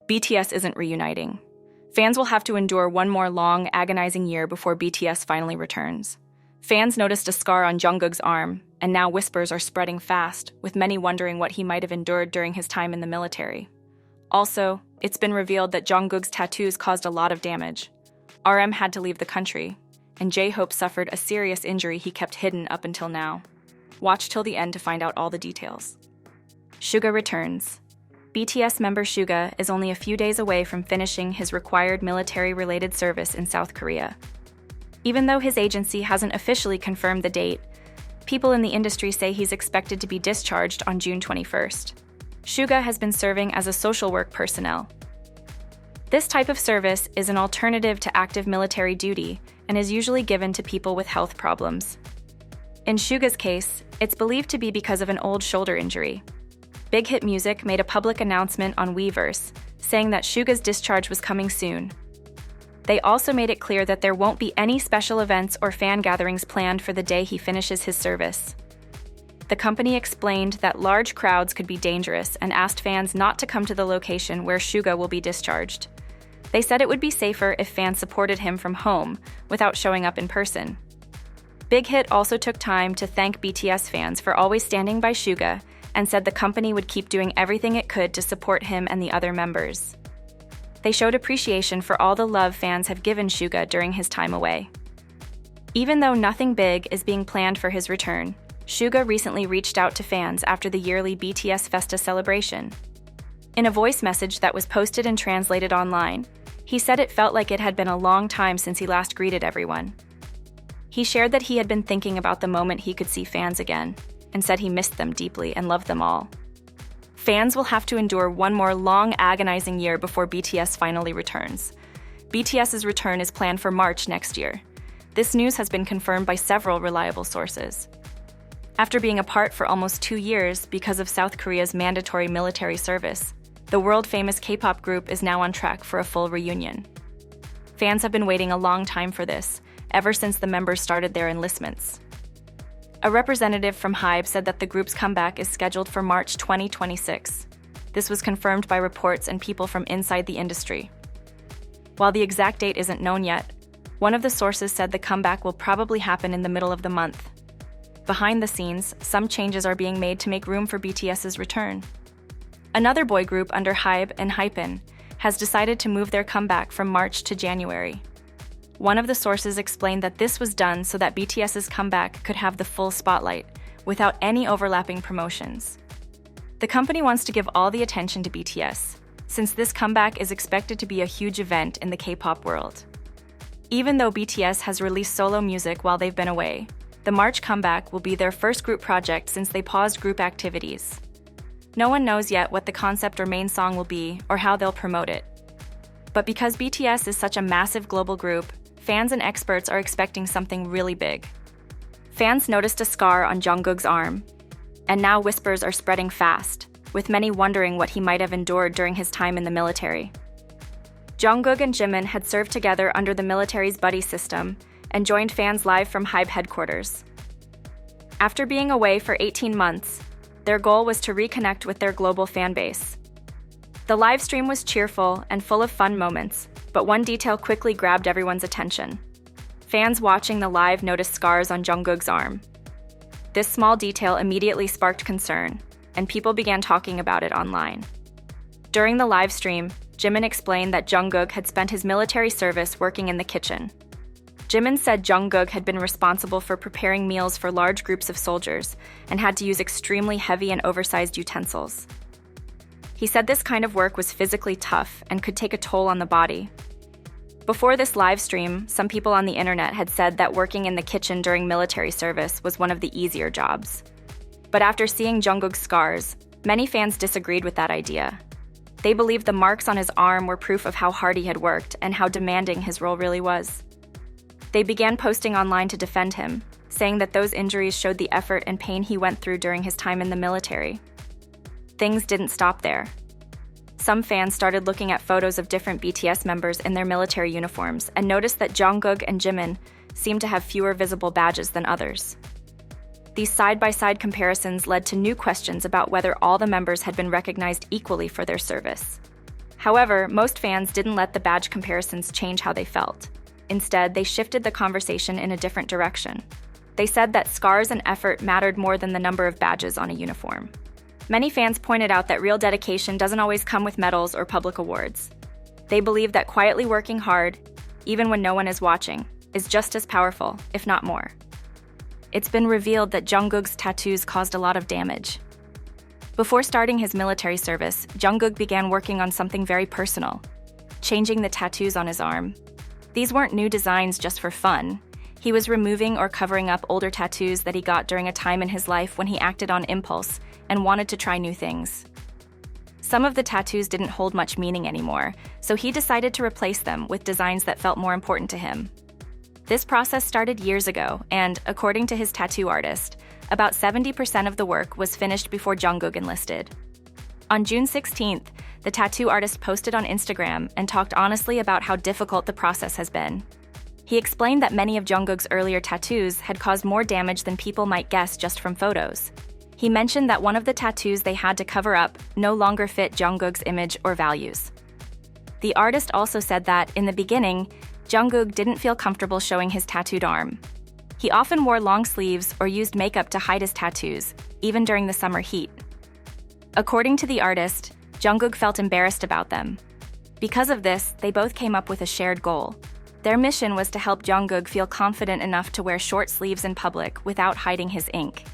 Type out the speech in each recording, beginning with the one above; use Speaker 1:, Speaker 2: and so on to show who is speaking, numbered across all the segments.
Speaker 1: BTS isn't reuniting. Fans will have to endure one more long, agonizing year before BTS finally returns. Fans noticed a scar on Jungkook's arm, and now whispers are spreading fast, with many wondering what he might have endured during his time in the military. Also, it's been revealed that Jungkook's tattoos caused a lot of damage. RM had to leave the country, and J-Hope suffered a serious injury he kept hidden up until now. Watch till the end to find out all the details. Suga returns. BTS member Suga is only a few days away from finishing his required military-related service in South Korea. Even though his agency hasn't officially confirmed the date, people in the industry say he's expected to be discharged on June 21st. Suga has been serving as a social work personnel. This type of service is an alternative to active military duty and is usually given to people with health problems. In Suga's case, it's believed to be because of an old shoulder injury. Big Hit Music made a public announcement on Weverse, saying that Suga's discharge was coming soon. They also made it clear that there won't be any special events or fan gatherings planned for the day he finishes his service. The company explained that large crowds could be dangerous and asked fans not to come to the location where Suga will be discharged. They said it would be safer if fans supported him from home without showing up in person. Big Hit also took time to thank BTS fans for always standing by Suga and said the company would keep doing everything it could to support him and the other members. They showed appreciation for all the love fans have given Suga during his time away. Even though nothing big is being planned for his return, Suga recently reached out to fans after the yearly BTS Festa celebration. In a voice message that was posted and translated online, he said it felt like it had been a long time since he last greeted everyone. He shared that he had been thinking about the moment he could see fans again, and said he missed them deeply and loved them all. Fans will have to endure one more long, agonizing year before BTS finally returns. BTS's return is planned for March next year. This news has been confirmed by several reliable sources. After being apart for almost 2 years because of South Korea's mandatory military service, the world-famous K-pop group is now on track for a full reunion. Fans have been waiting a long time for this, ever since the members started their enlistments. A representative from HYBE said that the group's comeback is scheduled for March 2026. This was confirmed by reports and people from inside the industry. While the exact date isn't known yet, one of the sources said the comeback will probably happen in the middle of the month. Behind the scenes, some changes are being made to make room for BTS's return. Another boy group under HYBE and Hypen has decided to move their comeback from March to January. One of the sources explained that this was done so that BTS's comeback could have the full spotlight, without any overlapping promotions. The company wants to give all the attention to BTS, since this comeback is expected to be a huge event in the K-pop world. Even though BTS has released solo music while they've been away, the March comeback will be their first group project since they paused group activities. No one knows yet what the concept or main song will be or how they'll promote it. But because BTS is such a massive global group, fans and experts are expecting something really big. Fans noticed a scar on Jungkook's arm, and now whispers are spreading fast, with many wondering what he might have endured during his time in the military. Jungkook and Jimin had served together under the military's buddy system and joined fans live from HYBE headquarters. After being away for 18 months, their goal was to reconnect with their global fan base. The live stream was cheerful and full of fun moments, but one detail quickly grabbed everyone's attention. Fans watching the live noticed scars on Jungkook's arm. This small detail immediately sparked concern, and people began talking about it online. During the live stream, Jimin explained that Jungkook had spent his military service working in the kitchen. Jimin said Jungkook had been responsible for preparing meals for large groups of soldiers and had to use extremely heavy and oversized utensils. He said this kind of work was physically tough and could take a toll on the body. Before this live stream, some people on the internet had said that working in the kitchen during military service was one of the easier jobs. But after seeing Jungkook's scars, many fans disagreed with that idea. They believed the marks on his arm were proof of how hard he had worked and how demanding his role really was. They began posting online to defend him, saying that those injuries showed the effort and pain he went through during his time in the military. Things didn't stop there. Some fans started looking at photos of different BTS members in their military uniforms and noticed that Jungkook and Jimin seemed to have fewer visible badges than others. These side-by-side comparisons led to new questions about whether all the members had been recognized equally for their service. However, most fans didn't let the badge comparisons change how they felt. Instead, they shifted the conversation in a different direction. They said that scars and effort mattered more than the number of badges on a uniform. Many fans pointed out that real dedication doesn't always come with medals or public awards. They believe that quietly working hard, even when no one is watching, is just as powerful, if not more. It's been revealed that Jungkook's tattoos caused a lot of damage. Before starting his military service, Jungkook began working on something very personal, changing the tattoos on his arm. These weren't new designs just for fun. He was removing or covering up older tattoos that he got during a time in his life when he acted on impulse and wanted to try new things. Some of the tattoos didn't hold much meaning anymore, so he decided to replace them with designs that felt more important to him. This process started years ago, and according to his tattoo artist, about 70% of the work was finished before Jungkook enlisted. On June 16th, the tattoo artist posted on Instagram and talked honestly about how difficult the process has been. He explained that many of Jungkook's earlier tattoos had caused more damage than people might guess just from photos. He mentioned that one of the tattoos they had to cover up no longer fit Jungkook's image or values. The artist also said that, in the beginning, Jungkook didn't feel comfortable showing his tattooed arm. He often wore long sleeves or used makeup to hide his tattoos, even during the summer heat. According to the artist, Jungkook felt embarrassed about them. Because of this, they both came up with a shared goal. Their mission was to help Jungkook feel confident enough to wear short sleeves in public without hiding his ink.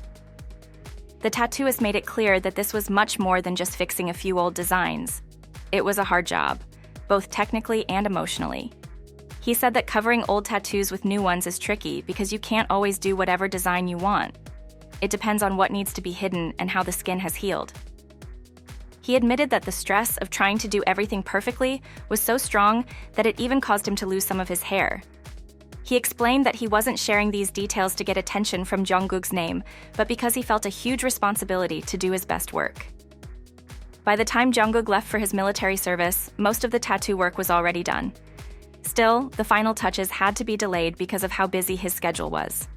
Speaker 1: The tattooist made it clear that this was much more than just fixing a few old designs. It was a hard job, both technically and emotionally. He said that covering old tattoos with new ones is tricky because you can't always do whatever design you want. It depends on what needs to be hidden and how the skin has healed. He admitted that the stress of trying to do everything perfectly was so strong that it even caused him to lose some of his hair. He explained that he wasn't sharing these details to get attention from Jungkook's name, but because he felt a huge responsibility to do his best work. By the time Jungkook left for his military service, most of the tattoo work was already done. Still, the final touches had to be delayed because of how busy his schedule was.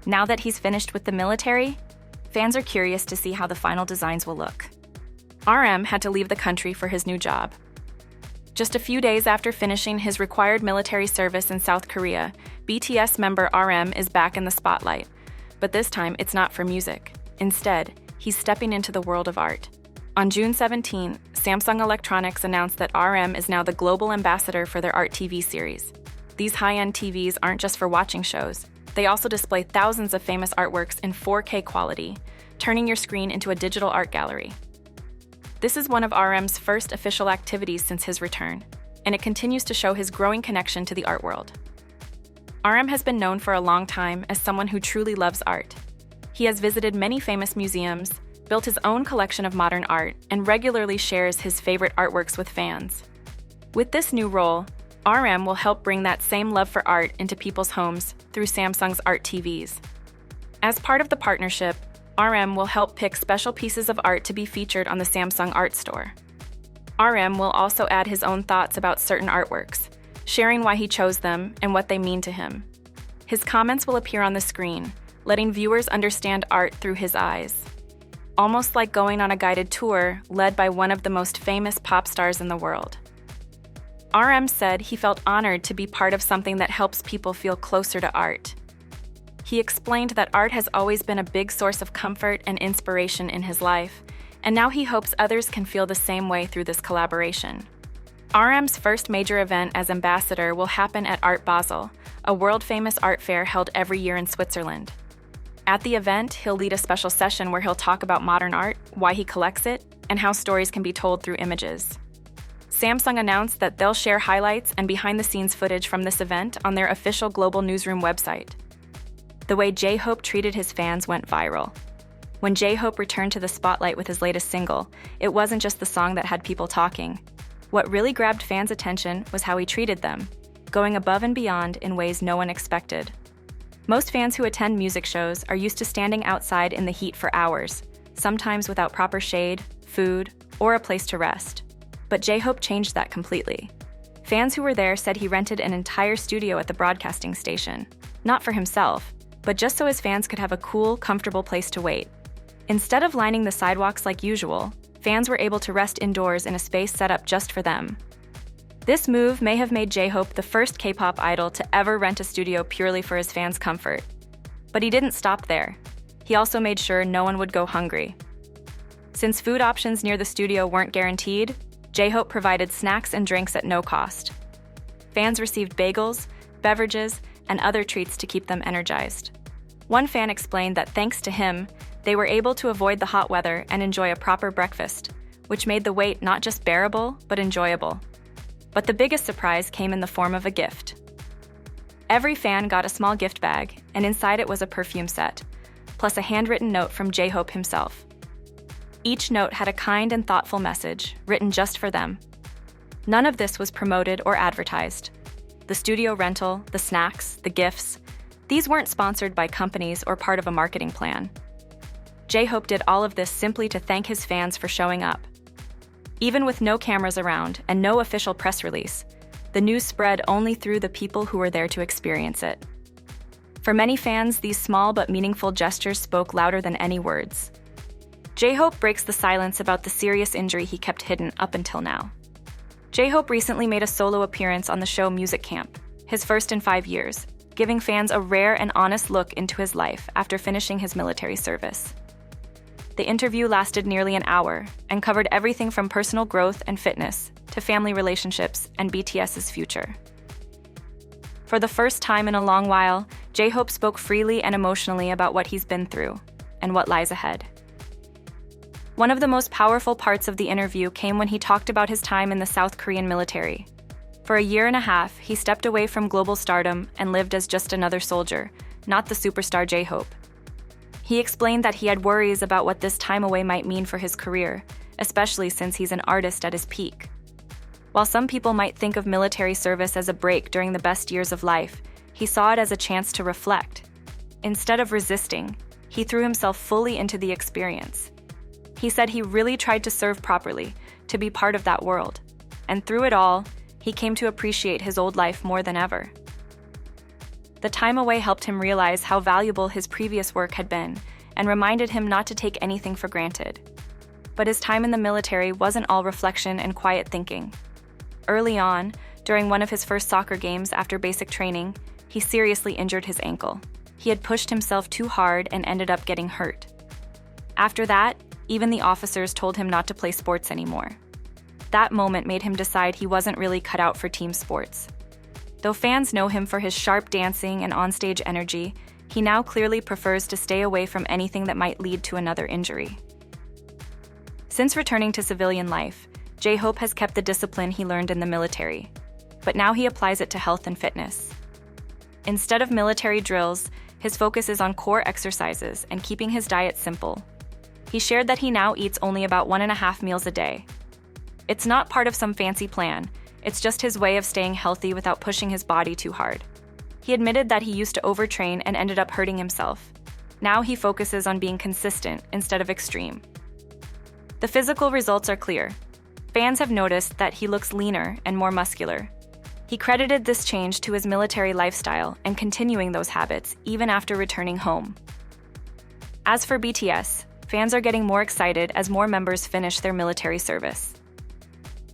Speaker 1: Now that he's finished with the military, fans are curious to see how the final designs will look. RM had to leave the country for his new job. Just a few days after finishing his required military service in South Korea, BTS member RM is back in the spotlight. But this time, it's not for music. Instead, he's stepping into the world of art. On June 17, Samsung Electronics announced that RM is now the global ambassador for their art TV series. These high-end TVs aren't just for watching shows. They also display thousands of famous artworks in 4K quality, turning your screen into a digital art gallery. This is one of RM's first official activities since his return, and it continues to show his growing connection to the art world. RM has been known for a long time as someone who truly loves art. He has visited many famous museums, built his own collection of modern art, and regularly shares his favorite artworks with fans. With this new role, RM will help bring that same love for art into people's homes through Samsung's art TVs. As part of the partnership, RM will help pick special pieces of art to be featured on the Samsung Art Store. RM will also add his own thoughts about certain artworks, sharing why he chose them and what they mean to him. His comments will appear on the screen, letting viewers understand art through his eyes. Almost like going on a guided tour led by one of the most famous pop stars in the world. RM said he felt honored to be part of something that helps people feel closer to art. He explained that art has always been a big source of comfort and inspiration in his life, and now he hopes others can feel the same way through this collaboration. RM's first major event as ambassador will happen at Art Basel, a world-famous art fair held every year in Switzerland. At the event, he'll lead a special session where he'll talk about modern art, why he collects it, and how stories can be told through images. Samsung announced that they'll share highlights and behind-the-scenes footage from this event on their official global newsroom website. The way J-Hope treated his fans went viral. When J-Hope returned to the spotlight with his latest single, it wasn't just the song that had people talking. What really grabbed fans' attention was how he treated them, going above and beyond in ways no one expected. Most fans who attend music shows are used to standing outside in the heat for hours, sometimes without proper shade, food, or a place to rest. But J-Hope changed that completely. Fans who were there said he rented an entire studio at the broadcasting station, not for himself, but just so his fans could have a cool, comfortable place to wait. Instead of lining the sidewalks like usual, fans were able to rest indoors in a space set up just for them. This move may have made J-Hope the first K-pop idol to ever rent a studio purely for his fans' comfort. But he didn't stop there. He also made sure no one would go hungry. Since food options near the studio weren't guaranteed, J-Hope provided snacks and drinks at no cost. Fans received bagels, beverages, and other treats to keep them energized. One fan explained that thanks to him, they were able to avoid the hot weather and enjoy a proper breakfast, which made the wait not just bearable, but enjoyable. But the biggest surprise came in the form of a gift. Every fan got a small gift bag, and inside it was a perfume set, plus a handwritten note from J-Hope himself. Each note had a kind and thoughtful message, written just for them. None of this was promoted or advertised. The studio rental, the snacks, the gifts, these weren't sponsored by companies or part of a marketing plan. J-Hope did all of this simply to thank his fans for showing up. Even with no cameras around and no official press release, the news spread only through the people who were there to experience it. For many fans, these small but meaningful gestures spoke louder than any words. J-Hope breaks the silence about the serious injury he kept hidden up until now. J-Hope recently made a solo appearance on the show Music Camp, his first in 5 years, giving fans a rare and honest look into his life after finishing his military service. The interview lasted nearly an hour and covered everything from personal growth and fitness to family relationships and BTS's future. For the first time in a long while, J-Hope spoke freely and emotionally about what he's been through and what lies ahead. One of the most powerful parts of the interview came when he talked about his time in the South Korean military. For a year and a half, he stepped away from global stardom and lived as just another soldier, not the superstar J-Hope. He explained that he had worries about what this time away might mean for his career, especially since he's an artist at his peak. While some people might think of military service as a break during the best years of life, he saw it as a chance to reflect. Instead of resisting, he threw himself fully into the experience. He said he really tried to serve properly, to be part of that world. And through it all, he came to appreciate his old life more than ever. The time away helped him realize how valuable his previous work had been and reminded him not to take anything for granted. But his time in the military wasn't all reflection and quiet thinking. Early on, during one of his first soccer games after basic training, he seriously injured his ankle. He had pushed himself too hard and ended up getting hurt. After that, even the officers told him not to play sports anymore. That moment made him decide he wasn't really cut out for team sports. Though fans know him for his sharp dancing and onstage energy, he now clearly prefers to stay away from anything that might lead to another injury. Since returning to civilian life, J-Hope has kept the discipline he learned in the military, but now he applies it to health and fitness. Instead of military drills, his focus is on core exercises and keeping his diet simple. He shared that he now eats only about 1.5 meals a day. It's not part of some fancy plan, it's just his way of staying healthy without pushing his body too hard. He admitted that he used to overtrain and ended up hurting himself. Now he focuses on being consistent instead of extreme. The physical results are clear. Fans have noticed that he looks leaner and more muscular. He credited this change to his military lifestyle and continuing those habits even after returning home. As for BTS, fans are getting more excited as more members finish their military service.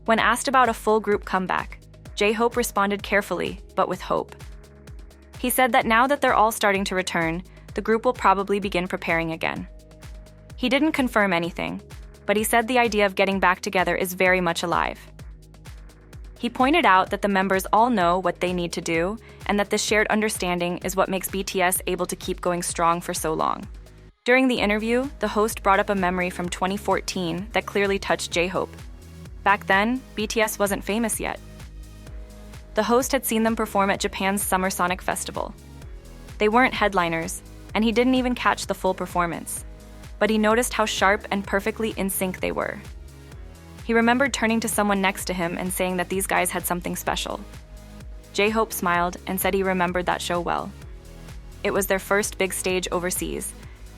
Speaker 1: When asked about a full group comeback, J-Hope responded carefully, but with hope. He said that now that they're all starting to return, the group will probably begin preparing again. He didn't confirm anything, but he said the idea of getting back together is very much alive. He pointed out that the members all know what they need to do, and that this shared understanding is what makes BTS able to keep going strong for so long. During the interview, the host brought up a memory from 2014 that clearly touched J-Hope. Back then, BTS wasn't famous yet. The host had seen them perform at Japan's Summer Sonic Festival. They weren't headliners, and he didn't even catch the full performance. But he noticed how sharp and perfectly in sync they were. He remembered turning to someone next to him and saying that these guys had something special. J-Hope smiled and said he remembered that show well. It was their first big stage overseas,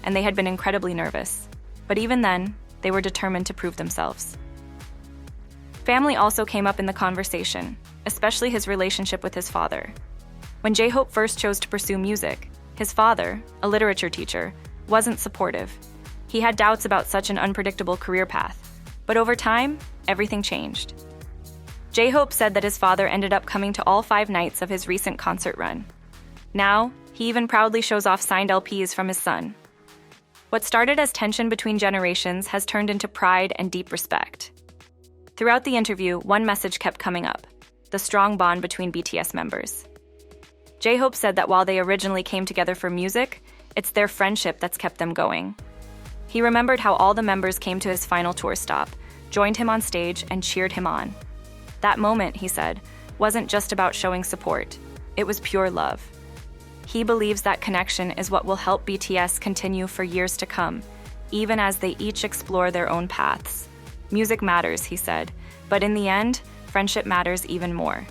Speaker 1: and they had been incredibly nervous. But even then, they were determined to prove themselves. Family also came up in the conversation, especially his relationship with his father. When J-Hope first chose to pursue music, his father, a literature teacher, wasn't supportive. He had doubts about such an unpredictable career path. But over time, everything changed. J-Hope said that his father ended up coming to all 5 nights of his recent concert run. Now, he even proudly shows off signed LPs from his son. What started as tension between generations has turned into pride and deep respect. Throughout the interview, one message kept coming up: the strong bond between BTS members. J-Hope said that while they originally came together for music, it's their friendship that's kept them going. He remembered how all the members came to his final tour stop, joined him on stage, and cheered him on. That moment, he said, wasn't just about showing support. It was pure love. He believes that connection is what will help BTS continue for years to come, even as they each explore their own paths. Music matters, he said, but in the end, friendship matters even more.